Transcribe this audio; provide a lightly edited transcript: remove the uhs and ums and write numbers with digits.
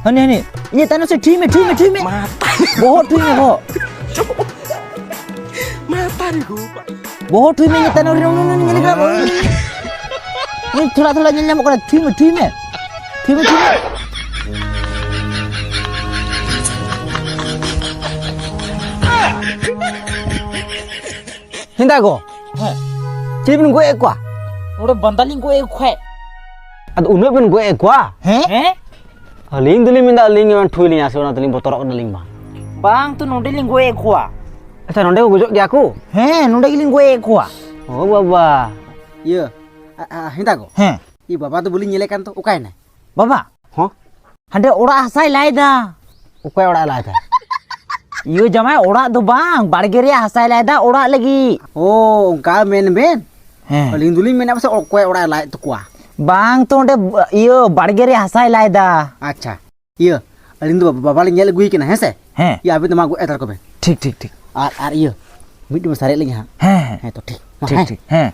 हने ये तानो से ठीक में बहुत ठीक में बहुत mata nih gue. बहुत ठीक में ये तानो ini kenapa ini थोड़ा nyamuk kan ठीक में Hinda ko. Cili pun gue ekwa. Udah bantalin gue ekwa. Ad unwe pun gue ekwa. He? Aling dulu minta aling yang tuh linya seorang teling botorok aling bang. Bang tuh nondelin gue ekwa. Acha nonde ko gojok dia aku. He, nondelin gue ekwa. Oh baba. Iya. Hinda ko. He. Iya baba tuh boleh nyelekan tuh ukai nih. Baba. Hah? Hande ora asai laida. Ukai ora laida. Iyo jamai ora do bang, bargeria hasai laida ora lagi. Oh, uka men. He. Aling dulu men apa sih ukai ora laida tuh kuah. Bang tuh onde iyo bargeria hasai laida. Acha. Iya. Aling tuh baba lagi nyele gue kena hese. He. Iya abis itu mah gue etar ko ben. ठीक Ar iya. Mid mas tarik lagi ha. He. He tuh ठीक. ठीक. He.